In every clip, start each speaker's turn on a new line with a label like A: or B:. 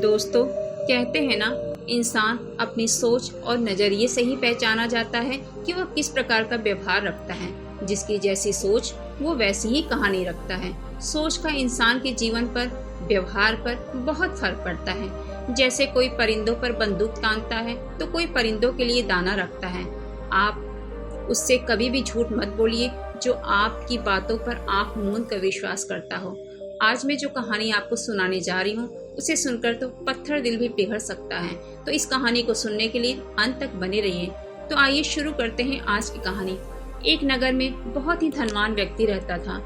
A: दोस्तों, कहते हैं ना, इंसान अपनी सोच और नज़रिए से ही पहचाना जाता है कि वह किस प्रकार का व्यवहार रखता है। जिसकी जैसी सोच वो वैसी ही कहानी रखता है। सोच का इंसान के जीवन पर, व्यवहार पर बहुत फर्क पड़ता है। जैसे कोई परिंदों पर बंदूक तानता है तो कोई परिंदों के लिए दाना रखता है। आप उससे कभी भी झूठ मत बोलिए जो आपकी बातों पर आंख मूंद कर विश्वास करता हो। आज मैं जो कहानी आपको सुनाने जा रही हूँ उसे सुनकर तो पत्थर दिल भी पिघल सकता है। तो इस कहानी को सुनने के लिए अंत तक बने रहिए। तो आइए शुरू करते हैं आज की कहानी। एक नगर में बहुत ही धनवान व्यक्ति रहता था।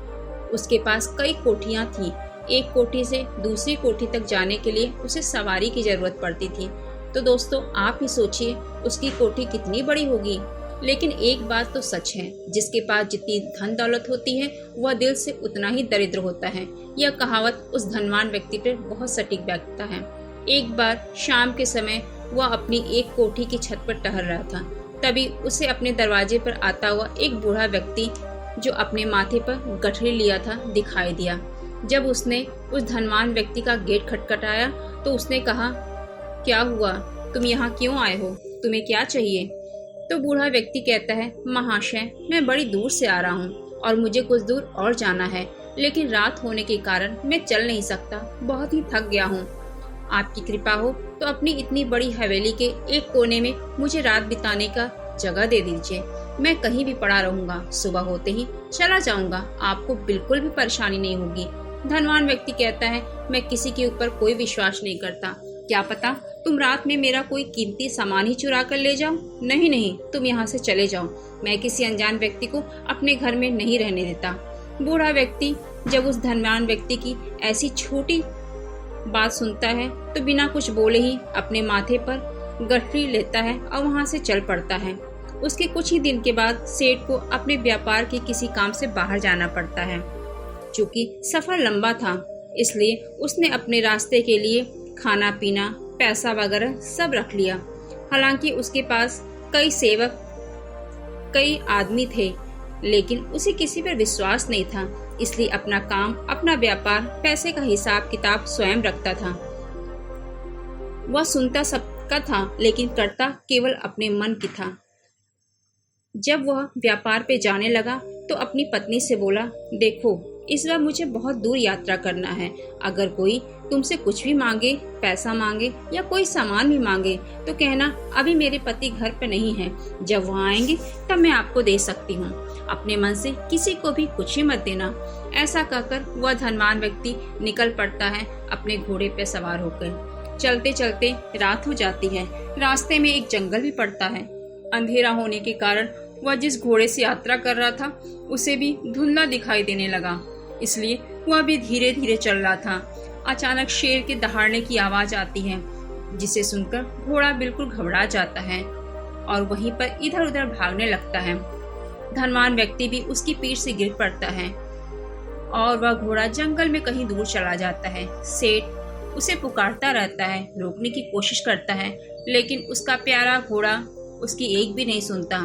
A: उसके पास कई कोठियाँ थीं। एक कोठी से दूसरी कोठी तक जाने के लिए उसे सवारी की जरूरत पड़ती थी। तो दोस्तों, आप ही सोचिए उसकी कोठी कितनी बड़ी होगी। लेकिन एक बात तो सच है, जिसके पास जितनी धन दौलत होती है वह दिल से उतना ही दरिद्र होता है। यह कहावत उस धनवान व्यक्ति पर बहुत सटीक बैठता है। एक बार शाम के समय वह अपनी एक कोठी की छत पर टहल रहा था। तभी उसे अपने दरवाजे पर आता हुआ एक बूढ़ा व्यक्ति जो अपने माथे पर गठरी लिया था दिखाई दिया। जब उसने उस धनवान व्यक्ति का गेट खटखटाया तो उसने कहा, क्या हुआ, तुम यहाँ क्यों आए हो, तुम्हें क्या चाहिए? तो बूढ़ा व्यक्ति कहता है, महाशय, मैं बड़ी दूर से आ रहा हूँ और मुझे कुछ दूर और जाना है, लेकिन रात होने के कारण मैं चल नहीं सकता, बहुत ही थक गया हूँ। आपकी कृपा हो तो अपनी इतनी बड़ी हवेली के एक कोने में मुझे रात बिताने का जगह दे दीजिए। मैं कहीं भी पड़ा रहूंगा, सुबह होते ही चला जाऊंगा, आपको बिल्कुल भी परेशानी नहीं होगी। धनवान व्यक्ति कहता है, मैं किसी के ऊपर कोई विश्वास नहीं करता, क्या पता तुम रात में मेरा कोई कीमती सामान ही चुरा कर ले जाओ। नहीं नहीं, तुम यहाँ से चले जाओ, मैं किसी अनजान व्यक्ति को अपने घर में नहीं रहने देता। बूढ़ा व्यक्ति जब उस धनवान व्यक्ति की ऐसी छोटी बात सुनता है तो बिना कुछ बोले ही अपने माथे पर गठरी लेता है और वहाँ से चल पड़ता है। उसके कुछ ही दिन के बाद सेठ को अपने व्यापार के किसी काम से बाहर जाना पड़ता है। चूँकि सफर लंबा था, इसलिए उसने अपने रास्ते के लिए खाना पीना, पैसा वगैरह सब रख लिया। हालांकि उसके पास कई सेवक, कई आदमी थे, लेकिन उसे किसी पर विश्वास नहीं था। इसलिए अपना काम, अपना व्यापार, पैसे का हिसाब किताब स्वयं रखता था। वह सुनता सबका था, लेकिन करता केवल अपने मन की था। जब वह व्यापार पे जाने लगा तो अपनी पत्नी से बोला, देखो, इस बार मुझे बहुत दूर यात्रा करना है। अगर कोई तुमसे कुछ भी मांगे, पैसा मांगे या कोई सामान भी मांगे तो कहना अभी मेरे पति घर पे नहीं है, जब वहाँ आएंगे तब मैं आपको दे सकती हूँ। अपने मन से किसी को भी कुछ ही मत देना। ऐसा कहकर वह धनवान व्यक्ति निकल पड़ता है अपने घोड़े पे सवार होकर। चलते चलते रात हो जाती है। रास्ते में एक जंगल भी पड़ता है। अंधेरा होने के कारण वह जिस घोड़े से यात्रा कर रहा था उसे भी धुंधला दिखाई देने लगा, इसलिए वह भी धीरे धीरे चल रहा था। अचानक शेर के दहाड़ने की आवाज आती है, जिसे सुनकर घोड़ा बिल्कुल घबरा जाता है और वहीं पर इधर उधर भागने लगता है। धनवान व्यक्ति भी उसकी पीठ से गिर पड़ता है और वह घोड़ा जंगल में कहीं दूर चला जाता है। सेठ उसे पुकारता रहता है, रोकने की कोशिश करता है, लेकिन उसका प्यारा घोड़ा उसकी एक भी नहीं सुनता।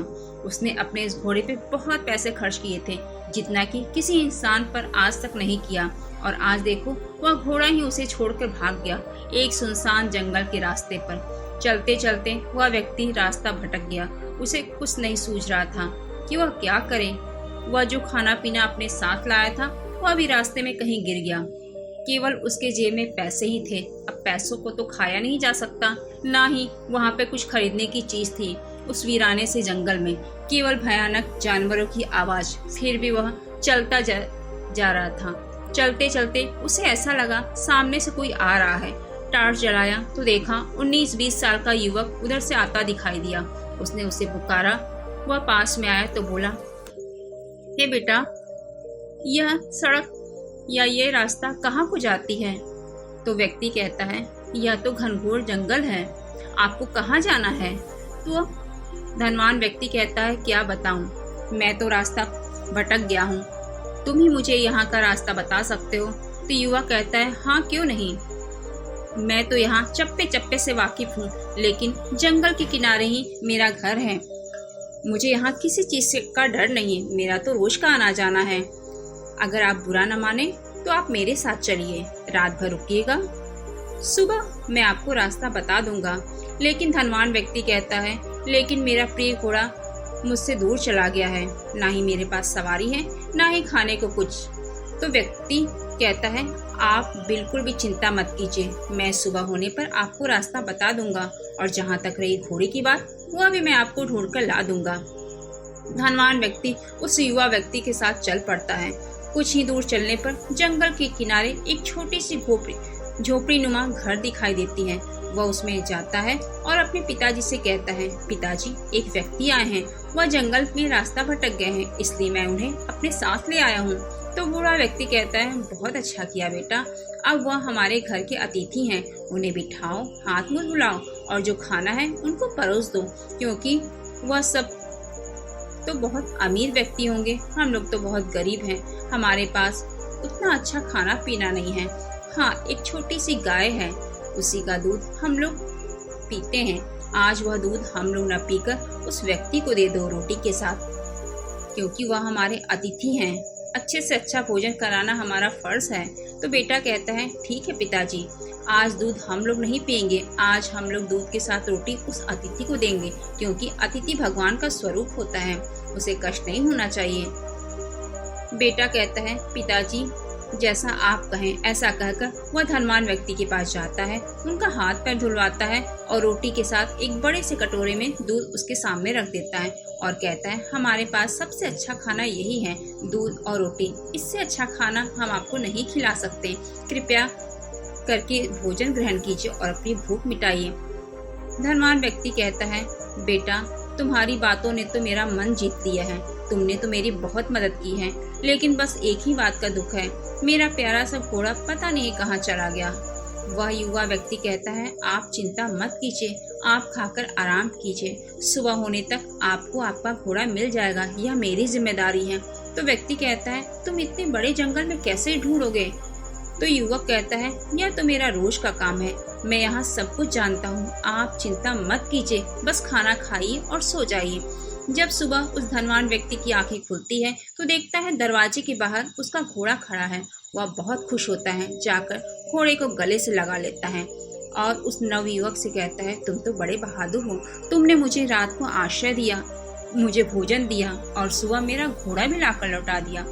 A: उसने अपने इस घोड़े पे बहुत पैसे खर्च किए थे, जितना कि किसी इंसान पर आज तक नहीं किया, और आज देखो वह घोड़ा ही उसे छोड़कर भाग गया एक सुनसान जंगल के रास्ते पर। चलते चलते वह व्यक्ति रास्ता भटक गया। उसे कुछ नहीं सूझ रहा था कि वह क्या करे। वह जो खाना पीना अपने साथ लाया था वह भी रास्ते में कहीं गिर गया। केवल उसके जेब में पैसे ही थे। अब पैसों को तो खाया नहीं जा सकता, ना ही वहाँ पे कुछ खरीदने की चीज थी। उस वीराने से जंगल में केवल भयानक जानवरों की आवाज। फिर भी वह चलता जा रहा था। चलते चलते उसे ऐसा लगा सामने से कोई आ रहा है। टार्च जलाया तो देखा 19-20 साल का युवक उधर से आता दिखाई दिया। उसने उसे पुकारा। वह पास में आया तो बोला, हे बेटा, यह सड़क या ये रास्ता कहाँ को जाती है? तो व्यक्ति कहता है, यह तो घनघोर जंगल है, आपको कहाँ जाना है? तो धनवान व्यक्ति कहता है, क्या बताऊं, मैं तो रास्ता भटक गया हूँ, तुम ही मुझे यहाँ का रास्ता बता सकते हो। तो युवा कहता है, हाँ क्यों नहीं, मैं तो यहाँ चप्पे चप्पे से वाकिफ हूँ, लेकिन जंगल के किनारे ही मेरा घर है। मुझे यहाँ किसी चीज का डर नहीं है, मेरा तो रोज का आना जाना है। अगर आप बुरा न माने तो आप मेरे साथ चलिए, रात भर रुकिएगा। सुबह मैं आपको रास्ता बता दूंगा। लेकिन धनवान व्यक्ति कहता है, लेकिन मेरा प्रिय घोड़ा मुझसे दूर चला गया है, ना ही मेरे पास सवारी है, ना ही खाने को कुछ। तो व्यक्ति कहता है, आप बिल्कुल भी चिंता मत कीजिए, मैं सुबह होने पर आपको रास्ता बता दूंगा, और जहाँ तक रही घोड़े की बात, वह भी मैं आपको ढूंढ कर ला दूंगा। धनवान व्यक्ति उस युवा व्यक्ति के साथ चल पड़ता है। कुछ ही दूर चलने पर जंगल के किनारे एक छोटी सी झोपड़ी नुमा घर दिखाई देती है। वह उसमें जाता है और अपने पिताजी से कहता है, पिताजी, एक व्यक्ति आए हैं, वह जंगल में रास्ता भटक गए हैं, इसलिए मैं उन्हें अपने साथ ले आया हूँ। तो बूढ़ा व्यक्ति कहता है, बहुत अच्छा किया बेटा, अब वह हमारे घर के अतिथि हैं, उन्हें बिठाओ, हाथ मुंह धुलाओ, और जो खाना है उनको परोस दो, क्योंकि वह सब तो बहुत अमीर व्यक्ति होंगे, हम लोग तो बहुत गरीब हैं, हमारे पास उतना अच्छा खाना पीना नहीं है। हाँ, एक छोटी सी गाय है, उसी का दूध हम लोग पीते हैं। आज वह दूध हम लोग न पीकर उस व्यक्ति को दे दो रोटी के साथ, क्योंकि वह हमारे अतिथि हैं। अच्छे से अच्छा भोजन कराना हमारा फर्ज है। तो बेटा कहता है, ठीक है पिताजी, आज दूध हम लोग नहीं पिएंगे, आज हम लोग दूध के साथ रोटी उस अतिथि को देंगे, क्योंकि अतिथि भगवान का स्वरूप होता है, उसे कष्ट नहीं होना चाहिए। बेटा कहता है, पिताजी जैसा आप कहें। ऐसा कहकर वह धनवान व्यक्ति के पास जाता है, उनका हाथ पैर धुलवाता है और रोटी के साथ एक बड़े से कटोरे में दूध उसके सामने रख देता है और कहता है, हमारे पास सबसे अच्छा खाना यही है, दूध और रोटी, इससे अच्छा खाना हम आपको नहीं खिला सकते, कृपया करके भोजन ग्रहण कीजिए और अपनी भूख मिटाइए। धनवान व्यक्ति कहता है, बेटा तुम्हारी बातों ने तो मेरा मन जीत लिया है, तुमने तो मेरी बहुत मदद की है, लेकिन बस एक ही बात का दुख है, मेरा प्यारा सा घोड़ा पता नहीं कहाँ चला गया। वह युवा व्यक्ति कहता है, आप चिंता मत कीजिए, आप खाकर आराम कीजिए, सुबह होने तक आपको आपका घोड़ा मिल जाएगा, यह मेरी जिम्मेदारी है। तो व्यक्ति कहता है, तुम इतने बड़े जंगल में कैसे ढूंढोगे? तो युवक कहता है, यह तो मेरा रोज का काम है, मैं यहाँ सब कुछ जानता हूँ, आप चिंता मत कीजिए, बस खाना खाइए और सो जाइए। जब सुबह उस धनवान व्यक्ति की आंखें खुलती है तो देखता है दरवाजे के बाहर उसका घोड़ा खड़ा है। वह बहुत खुश होता है, जाकर घोड़े को गले से लगा लेता है और उस नवयुवक से कहता है, तुम तो बड़े बहादुर हो, तुमने मुझे रात को आश्रय दिया, मुझे भोजन दिया और सुबह मेरा घोड़ा भी लाकर लौटा दिया।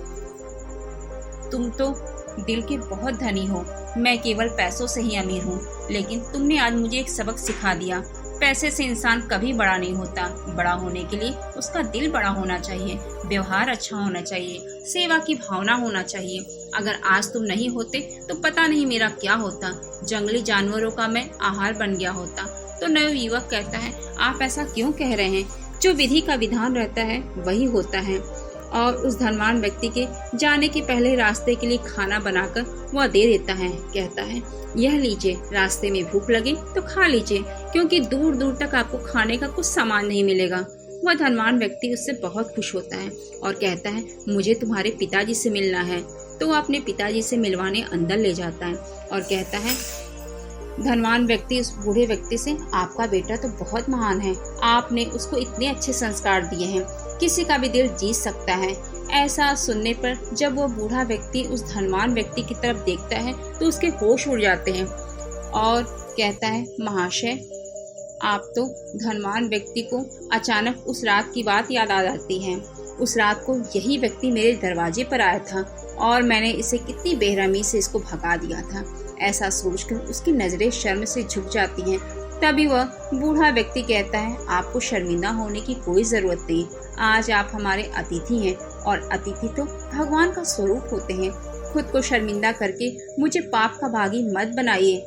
A: तुम तो दिल के बहुत धनी हो, मैं केवल पैसों से ही अमीर हूँ, लेकिन तुमने आज मुझे एक सबक सिखा दिया। पैसे से इंसान कभी बड़ा नहीं होता, बड़ा होने के लिए उसका दिल बड़ा होना चाहिए, व्यवहार अच्छा होना चाहिए, सेवा की भावना होना चाहिए। अगर आज तुम नहीं होते तो पता नहीं मेरा क्या होता, जंगली जानवरों का मैं आहार बन गया होता। तो नवयुवक कहता है, आप ऐसा क्यों कह रहे हैं, जो विधि का विधान रहता है वही होता है। और उस धनवान व्यक्ति के जाने के पहले रास्ते के लिए खाना बनाकर वह दे देता है। कहता है, यह लीजिए, रास्ते में भूख लगे तो खा लीजिए, क्योंकि दूर दूर तक आपको खाने का कुछ सामान नहीं मिलेगा। वह धनवान व्यक्ति उससे बहुत खुश होता है और कहता है, मुझे तुम्हारे पिताजी से मिलना है। तो वह अपने पिताजी से मिलवाने अंदर ले जाता है और कहता है, धनवान व्यक्ति उस बूढ़े व्यक्ति से, आपका बेटा तो बहुत महान है, आपने उसको इतने अच्छे संस्कार दिए हैं, किसी का भी दिल जीत सकता है। ऐसा सुनने पर जब वह बूढ़ा व्यक्ति उस धनवान व्यक्ति की तरफ देखता है तो उसके होश उड़ जाते हैं और कहता है, महाशय, आप तो धनवान व्यक्ति को अचानक उस रात की बात याद आ जाती है। उस रात को यही व्यक्ति मेरे दरवाजे पर आया था और मैंने इसे कितनी बेरहमी से इसको भगा दिया था। ऐसा सोचकर उसकी नजरें शर्म से झुक जाती हैं। तभी वह बूढ़ा व्यक्ति कहता है, आपको शर्मिंदा होने की कोई जरूरत नहीं, आज आप हमारे अतिथि हैं और अतिथि तो भगवान का स्वरूप होते हैं, खुद को शर्मिंदा करके मुझे पाप का भागी मत बनाइए।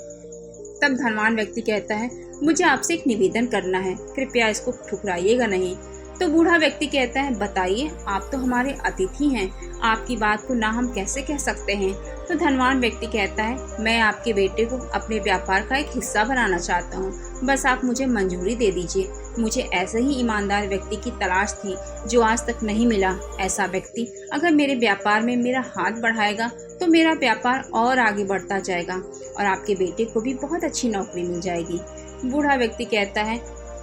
A: तब धनवान व्यक्ति कहता है, मुझे आपसे एक निवेदन करना है, कृपया इसको ठुकराइएगा नहीं। तो बूढ़ा व्यक्ति कहता है, बताइए, आप तो हमारे अतिथि हैं, आपकी बात को ना हम कैसे कह सकते हैं। तो धनवान व्यक्ति कहता है, मैं आपके बेटे को अपने व्यापार का एक हिस्सा बनाना चाहता हूँ, बस आप मुझे मंजूरी दे दीजिए। मुझे ऐसे ही ईमानदार व्यक्ति की तलाश थी जो आज तक नहीं मिला। ऐसा व्यक्ति अगर मेरे व्यापार में मेरा हाथ बढ़ाएगा तो मेरा व्यापार और आगे बढ़ता जाएगा और आपके बेटे को भी बहुत अच्छी नौकरी मिल जाएगी। बूढ़ा व्यक्ति कहता है,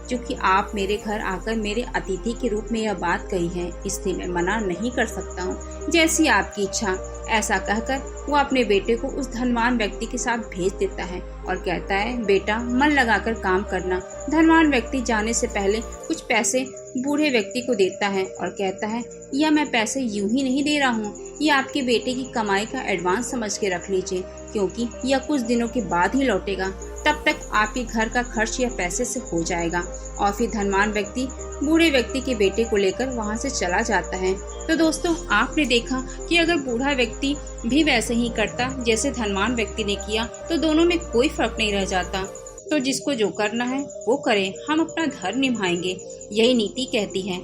A: क्योंकि आप मेरे घर आकर मेरे अतिथि के रूप में यह बात कही है, इसलिए मैं मना नहीं कर सकता हूँ। जैसी आपकी इच्छा। ऐसा कहकर वो अपने बेटे को उस धनवान व्यक्ति के साथ भेज देता है और कहता है, बेटा मन लगाकर काम करना। धनवान व्यक्ति जाने से पहले कुछ पैसे बूढ़े व्यक्ति को देता है और कहता है, यह मैं पैसे यूं ही नहीं दे रहा हूँ, ये आपके बेटे की कमाई का एडवांस समझ के रख लीजिए, क्योंकि यह कुछ दिनों के बाद ही लौटेगा। तब तक आपके घर का खर्च यह पैसे से हो जाएगा। और फिर धनवान व्यक्ति बूढ़े व्यक्ति के बेटे को लेकर वहां से चला जाता है। तो दोस्तों, आपने देखा कि अगर बूढ़ा व्यक्ति भी वैसे ही करता जैसे धनवान व्यक्ति ने किया तो दोनों में कोई फर्क नहीं रह जाता। तो जिसको जो करना है वो करे, हम अपना धर्म निभाएंगे, यही नीति कहती है।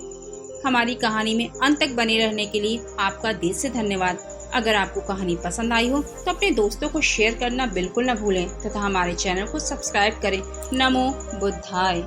A: हमारी कहानी में अंत तक बने रहने के लिए आपका दिल से धन्यवाद। अगर आपको कहानी पसंद आई हो तो अपने दोस्तों को शेयर करना बिल्कुल न भूलें तथा हमारे चैनल को सब्सक्राइब करें। नमो बुद्धाय।